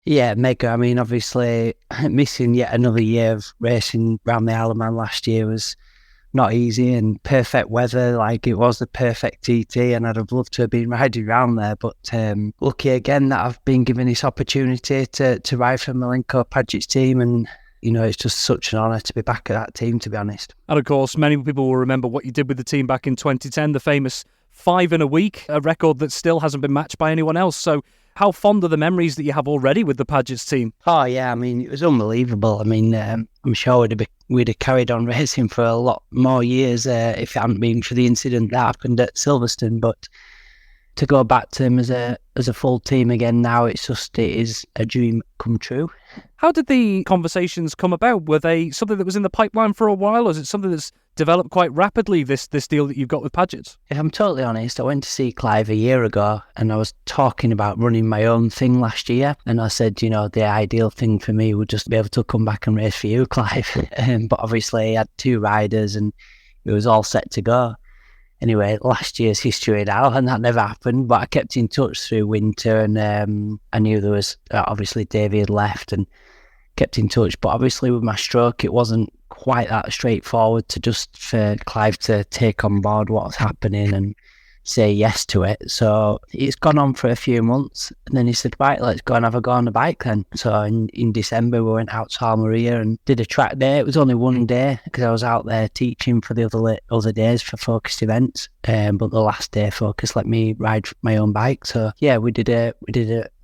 Yeah, mega. I mean, obviously, missing yet another year of racing around the Isle of Man last year was not easy, and perfect weather. Like, it was the perfect TT, and I'd have loved to have been riding around there. But lucky again that I've been given this opportunity to ride for Malenko Padgett's team, and it's just such an honour to be back at that team, to be honest. And of course, many people will remember what you did with the team back in 2010, the famous 5 in a week, a record that still hasn't been matched by anyone else. So how fond are the memories that you have already with the Padgett's team? Oh, yeah, I mean, it was unbelievable. I mean, I'm sure we'd have carried on racing for a lot more years if it hadn't been for the incident that happened at Silverstone. But to go back to him as a full team again now, it is a dream come true. How did the conversations come about? Were they something that was in the pipeline for a while, or is it something that's developed quite rapidly, this deal that you've got with Padgett's? If I'm totally honest, I went to see Clive a year ago, and I was talking about running my own thing last year, and I said, the ideal thing for me would just be able to come back and race for you, Clive. But obviously I had 2 riders and it was all set to go. Anyway, last year's history now, and that never happened, but I kept in touch through winter, and I knew there was, obviously Davey had left, and kept in touch. But obviously with my stroke, it wasn't quite that straightforward to just for Clive to take on board what's happening and say yes to it. So it's gone on for a few months, and then he said, right, let's go and have a go on the bike then. So in December we went out to Almeria and did a track day. It was only one day because I was out there teaching for the other days for focused events, but the last day Focus let me ride my own bike. So yeah, we did a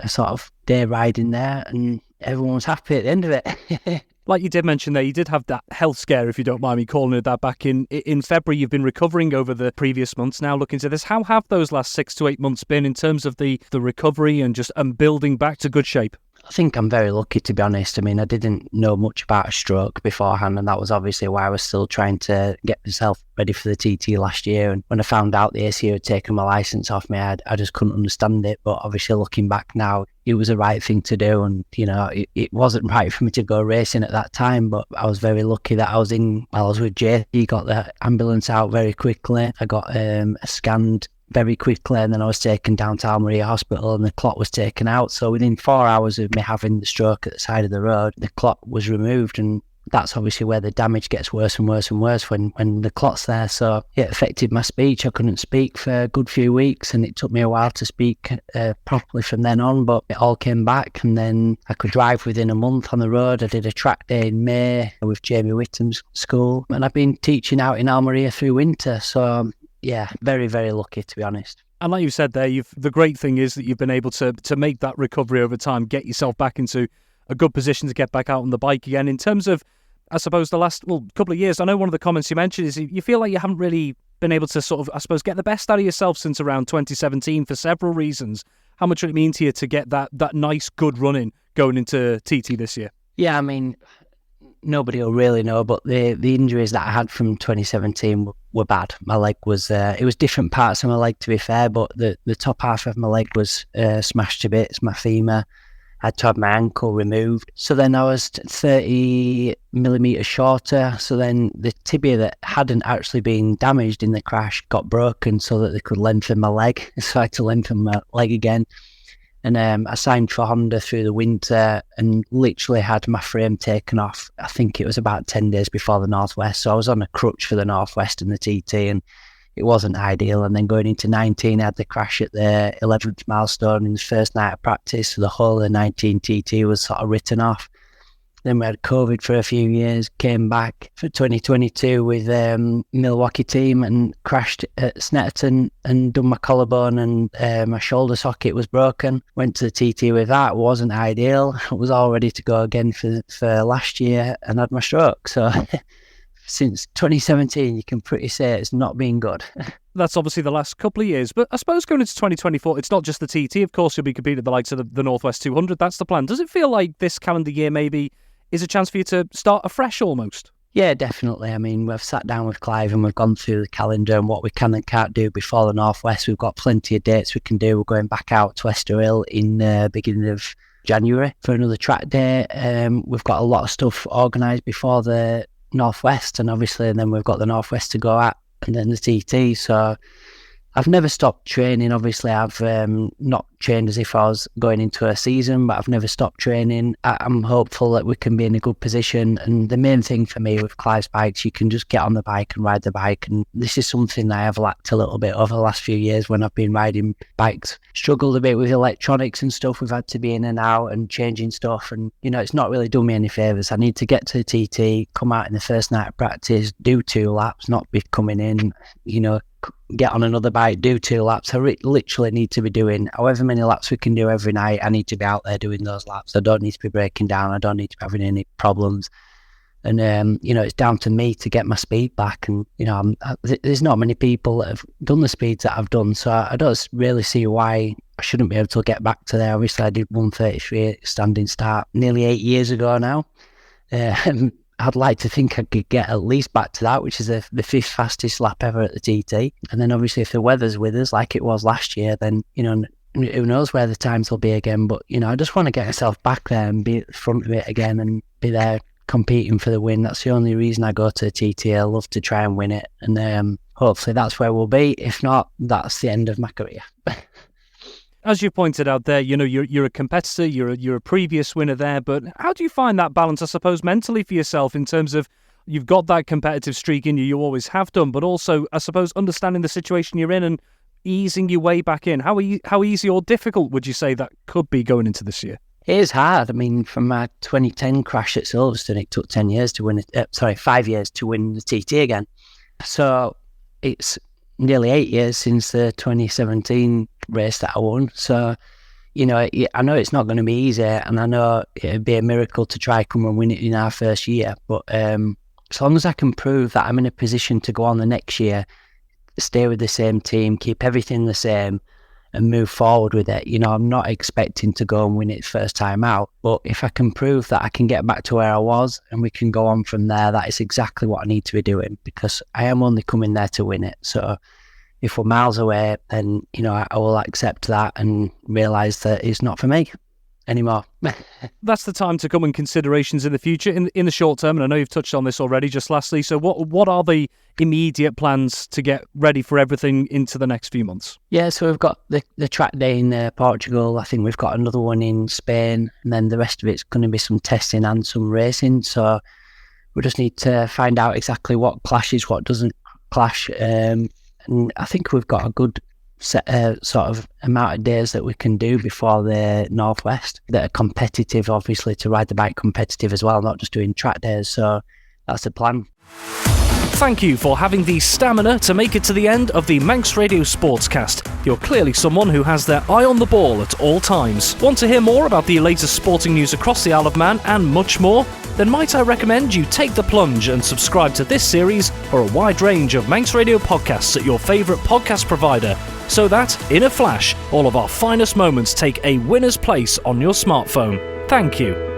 sort of day riding there, and everyone was happy at the end of it. Like you did mention there, you did have that health scare, if you don't mind me calling it that, back in February. You've been recovering over the previous months. Now looking to this, how have those last 6 to 8 months been in terms of the recovery and just building back to good shape? I think I'm very lucky, to be honest. I mean, I didn't know much about a stroke beforehand, and that was obviously why I was still trying to get myself ready for the TT last year. And when I found out the ACO had taken my licence off me, I just couldn't understand it. But obviously looking back now, it was the right thing to do. And, it wasn't right for me to go racing at that time, but I was very lucky that I was with Jay. He got the ambulance out very quickly. I got scanned very quickly, and then I was taken down to Almeria Hospital and the clot was taken out. So within 4 hours of me having the stroke at the side of the road, the clot was removed, and that's obviously where the damage gets worse and worse and worse when the clot's there. So it affected my speech. I couldn't speak for a good few weeks, and it took me a while to speak properly from then on, but it all came back, and then I could drive within a month on the road. I did a track day in May with Jamie Whittam's school, and I've been teaching out in Almeria through winter. So yeah, very, very lucky, to be honest. And like you said there, the great thing is that you've been able to make that recovery over time, get yourself back into a good position to get back out on the bike again. In terms of, I suppose, the last couple of years, I know one of the comments you mentioned is you feel like you haven't really been able to sort of, I suppose, get the best out of yourself since around 2017 for several reasons. How much would it mean to you to get that nice, good running going into TT this year? Yeah, I mean, nobody will really know, but the injuries that I had from 2017 were bad. My leg was, it was different parts of my leg, to be fair, but the top half of my leg was smashed to bits, my femur. I had to have my ankle removed. So then I was 30 millimetres shorter. So then the tibia that hadn't actually been damaged in the crash got broken so that they could lengthen my leg. So I had to lengthen my leg again. And I signed for Honda through the winter and literally had my frame taken off. I think it was about 10 days before the Northwest. So I was on a crutch for the Northwest and the TT, and it wasn't ideal. And then going into 19, I had the crash at the 11th milestone in the first night of practice. So the whole of the 19 TT was sort of written off. Then we had COVID for a few years, came back for 2022 with Milwaukee team and crashed at Snetterton and done my collarbone, and my shoulder socket was broken. Went to the TT with that, wasn't ideal. I was all ready to go again for last year and had my stroke. So since 2017, you can pretty say it's not been good. That's obviously the last couple of years, but I suppose going into 2024, it's not just the TT. Of course, you'll be competing at the likes of the Northwest 200. That's the plan. Does it feel like this calendar year maybe is a chance for you to start afresh almost? Yeah, definitely. I mean, we've sat down with Clive and we've gone through the calendar and what we can and can't do before the Northwest. We've got plenty of dates we can do. We're going back out to Estoril in the beginning of January for another track day. We've got a lot of stuff organised before the Northwest, and obviously then we've got the Northwest to go at and then the TT. So I've never stopped training. Obviously, I've not trained as if I was going into a season, but I've never stopped training. I'm hopeful that we can be in a good position. And the main thing for me with Clive's bikes, you can just get on the bike and ride the bike. And this is something that I have lacked a little bit over the last few years when I've been riding bikes. Struggled a bit with electronics and stuff. We've had to be in and out and changing stuff. And, it's not really done me any favours. I need to get to the TT, come out in the first night of practice, do 2 laps, not be coming in, get on another bike, do 2 laps. I literally need to be doing however many laps we can do every night. I need to be out there doing those laps. I don't need to be breaking down. I don't need to be having any problems. And, it's down to me to get my speed back. And, there's not many people that have done the speeds that I've done. So I don't really see why I shouldn't be able to get back to there. Obviously, I did 1:33 standing start nearly 8 years ago now. I'd like to think I could get at least back to that, which is the 5th fastest lap ever at the TT. And then obviously if the weather's with us like it was last year, then, who knows where the times will be again. But, I just want to get myself back there and be at the front of it again and be there competing for the win. That's the only reason I go to the TT. I love to try and win it. And hopefully that's where we'll be. If not, that's the end of my career. As you pointed out there, you're a competitor, you're a previous winner there, but how do you find that balance, I suppose, mentally for yourself in terms of you've got that competitive streak in you always have done, but also, I suppose, understanding the situation you're in and easing your way back in? How easy or difficult would you say that could be going into this year? It is hard. I mean, from my 2010 crash at Silverstone, it took 10 years to win 5 years to win the TT again. So it's nearly 8 years since the 2017 race that I won. So, I know it's not going to be easy, and I know it'd be a miracle to try come and win it in our first year. But as long as I can prove that I'm in a position to go on the next year, stay with the same team, keep everything the same, and move forward with it. I'm not expecting to go and win it first time out, but if I can prove that I can get back to where I was and we can go on from there, that is exactly what I need to be doing, because I am only coming there to win it. So if we're miles away, then, I will accept that and realise that it's not for me anymore. That's the time to come in considerations in the future, in the short term, and I know you've touched on this already just lastly. So what are the immediate plans to get ready for everything into the next few months? Yeah, so we've got the track day in Portugal. I think we've got another one in Spain, and then the rest of it's going to be some testing and some racing. So we just need to find out exactly what clashes, what doesn't clash. And I think we've got a good set sort of amount of days that we can do before the Northwest that are competitive, obviously, to ride the bike competitive as well, not just doing track days. So that's the plan. Thank you for having the stamina to make it to the end of the Manx Radio Sportscast. You're clearly someone who has their eye on the ball at all times. Want to hear more about the latest sporting news across the Isle of Man and much more? Then might I recommend you take the plunge and subscribe to this series or a wide range of Manx Radio podcasts at your favourite podcast provider, so that, in a flash, all of our finest moments take a winner's place on your smartphone. Thank you.